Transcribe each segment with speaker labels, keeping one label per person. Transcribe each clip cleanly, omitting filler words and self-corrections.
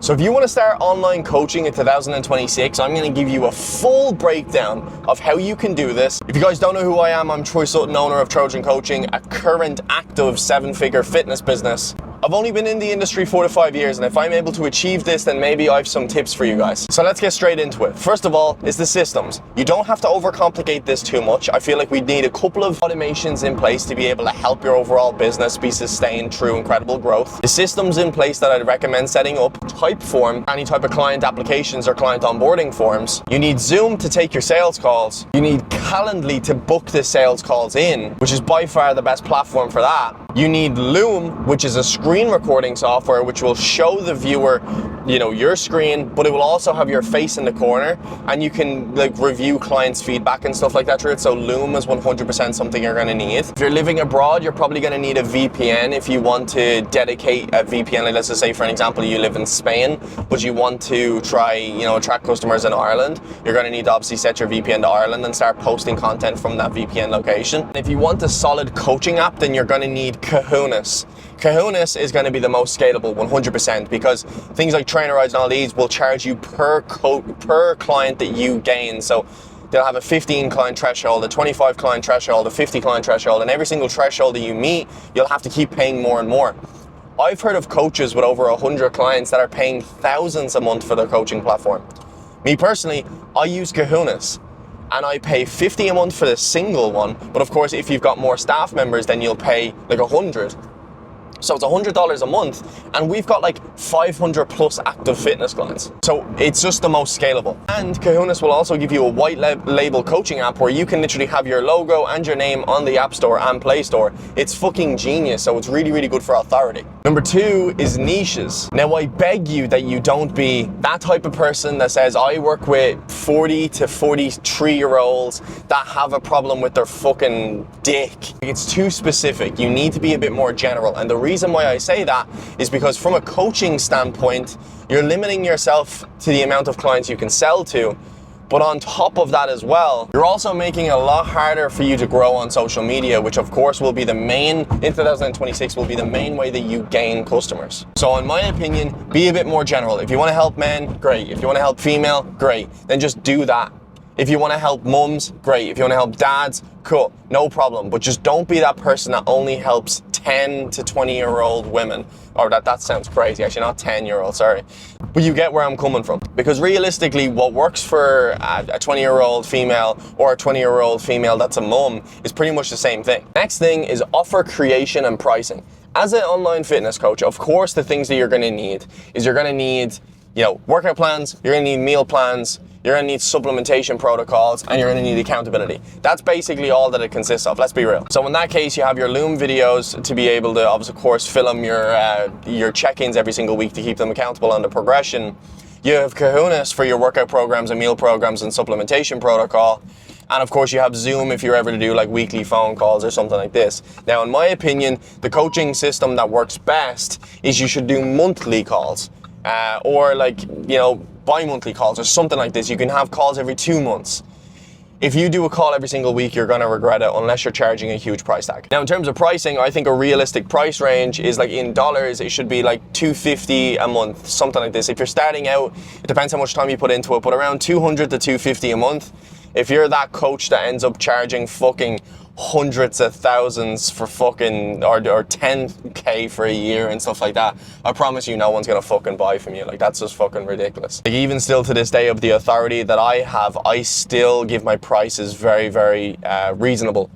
Speaker 1: So if you want to start online coaching in 2026, I'm going to give you a full breakdown of how you can do this. If you guys don't know who I am, I'm Troy Sutton, owner of Trojan Coaching, a current active 7-figure fitness business. I've only been in the industry 4 to 5 years, and if I'm able to achieve this, then maybe I have some tips for you guys. So let's get straight into it. First of all is the systems. You don't have to overcomplicate this too much. I feel like we need a couple of automations in place to be able to help your overall business be sustained through incredible growth. The systems in place that I'd recommend setting up: Typeform, any type of client applications or client onboarding forms. You need Zoom to take your sales calls. You need Calendly to book the sales calls in, which is by far the best platform for that. You need Loom, which is a screen recording software which will show the viewer, your screen, but it will also have your face in the corner, and you can review clients' feedback and stuff like that through it. So Loom is 100% something you're going to need. If you're living abroad, you're probably going to need a VPN if you want to dedicate a VPN. Like, let's just say, for an example, you live in Spain, but you want to try, attract customers in Ireland. You're going to need to obviously set your VPN to Ireland and start posting content from that VPN location. If you want a solid coaching app, then you're going to need Kahunas. Kahunas is going to be the most scalable, 100%, because things like Trainerize and all these will charge you per client that you gain. So they'll have a 15 client threshold, a 25 client threshold, a 50 client threshold, and every single threshold that you meet, you'll have to keep paying more and more. I've heard of coaches with over 100 clients that are paying thousands a month for their coaching platform. Me personally, I use Kahunas, and I pay 50 a month for the single one, but of course if you've got more staff members, then you'll pay like 100. So it's $100 a month, and we've got like 500 plus active fitness clients. So it's just the most scalable. And Kahunas will also give you a white label coaching app where you can literally have your logo and your name on the App Store and Play Store. It's fucking genius, so it's really, really good for authority. Number 2 is niches. Now I beg you that you don't be that type of person that says, I work with 40 to 43-year-olds that have a problem with their fucking dick. It's too specific. You need to be a bit more general, and the reason why I say that is because from a coaching standpoint, you're limiting yourself to the amount of clients you can sell to. But on top of that as well, you're also making it a lot harder for you to grow on social media, which of course will be the main, in 2026, will be the main way that you gain customers. So in my opinion, be a bit more general. If you want to help men, great. If you want to help female, great. Then just do that. If you want to help mums, great. If you want to help dads, cool, no problem. But just don't be that person that only helps 10 to 20-year-old women. Or that sounds crazy, actually, not 10-year-old, sorry. But you get where I'm coming from. Because realistically, what works for a 20-year-old female or a 20-year-old female that's a mum is pretty much the same thing. Next thing is offer creation and pricing. As an online fitness coach, of course, the things that you're going to need is you're going to need, workout plans, you're going to need meal plans, you're going to need supplementation protocols, and you're going to need accountability. That's basically all that it consists of, let's be real. So in that case, you have your Loom videos to be able to, of course, film your check-ins every single week to keep them accountable on the progression. You have Kahunas for your workout programs and meal programs and supplementation protocol. And of course you have Zoom if you're ever to do like weekly phone calls or something like this. Now in my opinion, the coaching system that works best is you should do monthly calls. Or bi-monthly calls or something like this. You can have calls every 2 months. If you do a call every single week, you're going to regret it unless you're charging a huge price tag. Now, in terms of pricing, I think a realistic price range is like in dollars, it should be like $250 a month, something like this. If you're starting out, it depends how much time you put into it, but around $200 to $250 a month. If you're that coach that ends up charging fucking hundreds of thousands for fucking, or 10K for a year and stuff like that, I promise you no one's gonna fucking buy from you. Like, that's just fucking ridiculous. Like, even still to this day, of the authority that I have, I still give my prices very, very reasonable.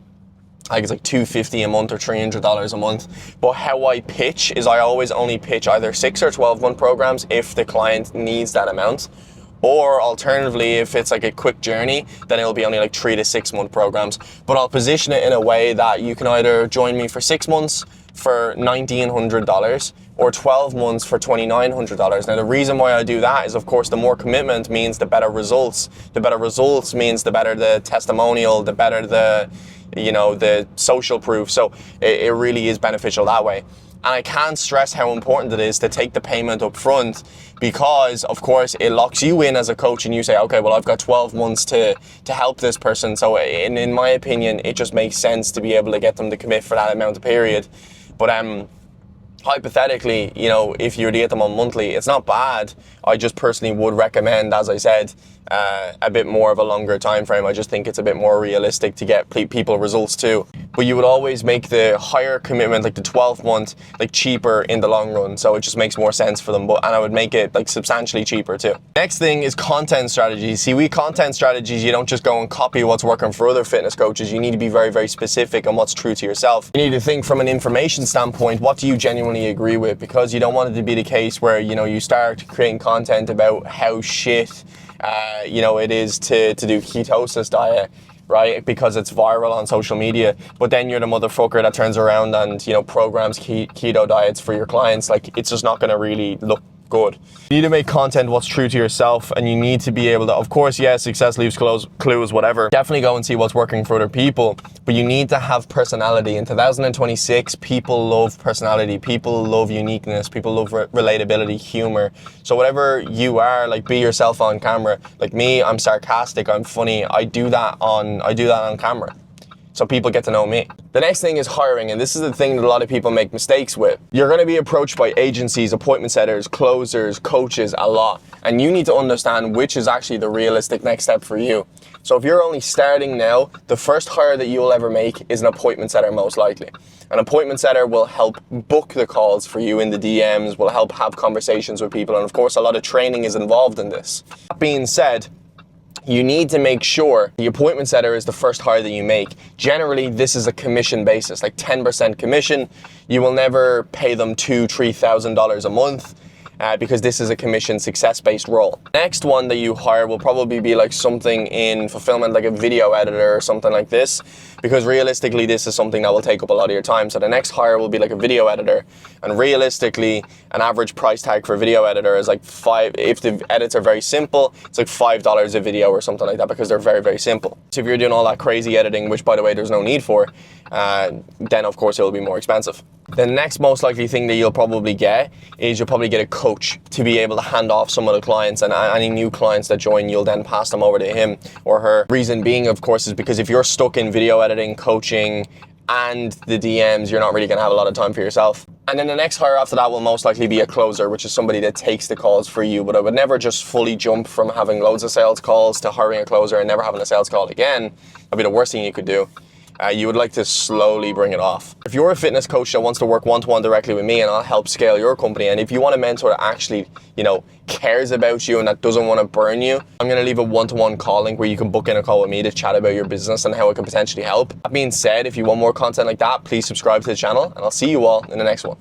Speaker 1: Like, it's like $250 a month or $300 a month. But how I pitch is I always only pitch either 6 or 12 month programs if the client needs that amount. Or alternatively, if it's like a quick journey, then it'll be only like 3 to 6 month programs. But I'll position it in a way that you can either join me for 6 months for $1,900 or 12 months for $2,900. Now, the reason why I do that is, of course, the more commitment means the better results. The better results means the better the testimonial, the better the social proof. So it really is beneficial that way. And I can't stress how important it is to take the payment up front, because of course it locks you in as a coach and you say, okay, well, I've got 12 months to help this person. So in my opinion, it just makes sense to be able to get them to commit for that amount of period. But hypothetically, you know, if you were to get them on monthly, it's not bad. I just personally would recommend, as I said, a bit more of a longer time frame. I just think it's a bit more realistic to get people results too. But you would always make the higher commitment, like the 12 month, like cheaper in the long run. So it just makes more sense for them. And I would make it like substantially cheaper too. Next thing is content strategies. See, content strategies, you don't just go and copy what's working for other fitness coaches. You need to be very, very specific on what's true to yourself. You need to think from an information standpoint, what do you genuinely agree with? Because you don't want it to be the case where, you know, you start creating content about how shit you know, it is to do ketosis diet, right? Because it's viral on social media, but then you're the motherfucker that turns around and, you know, programs keto diets for your clients. Like, it's just not going to really look good. You need to make content what's true to yourself, and you need to be able to, of course, yes, success leaves clues, whatever. Definitely go and see what's working for other people, but you need to have personality. In 2026, people love personality, people love uniqueness, people love relatability, humor. So whatever you are, like, be yourself on camera. Like me, I'm sarcastic, I'm funny. I do that on camera, so people get to know me. The next thing is hiring, and this is the thing that a lot of people make mistakes with. You're going to be approached by agencies, appointment setters, closers, coaches a lot, and you need to understand which is actually the realistic next step for you. So if you're only starting now, the first hire that you'll ever make is an appointment setter, most likely. An appointment setter will help book the calls for you in the DMs, will help have conversations with people, and of course a lot of training is involved in this. That being said, you need to make sure the appointment setter is the first hire that you make. Generally, this is a commission basis, like 10% commission. You will never pay them $2,000-$3,000 a month because this is a commission success-based role. Next one that you hire will probably be like something in fulfillment, like a video editor or something like this, because realistically, this is something that will take up a lot of your time. So the next hire will be like a video editor, and realistically, an average price tag for a video editor is like if the edits are very simple, it's like $5 a video or something like that, because they're very, very simple. So if you're doing all that crazy editing, which by the way, there's no need for, then of course it'll be more expensive. The next most likely thing that you'll probably get is you'll probably get a coach to be able to hand off some of the clients, and any new clients that join, you'll then pass them over to him or her. Reason being, of course, is because if you're stuck in video editing, coaching, and the DMs, you're not really gonna have a lot of time for yourself. And then the next hire after that will most likely be a closer, which is somebody that takes the calls for you. But I would never just fully jump from having loads of sales calls to hiring a closer and never having a sales call again. That'd be the worst thing you could do. You would like to slowly bring it off. If you're a fitness coach that wants to work one-to-one directly with me, and I'll help scale your company, and if you want a mentor that actually, you know, cares about you and that doesn't want to burn you, I'm going to leave a one-to-one call link where you can book in a call with me to chat about your business and how it can potentially help. That being said, if you want more content like that, please subscribe to the channel, and I'll see you all in the next one.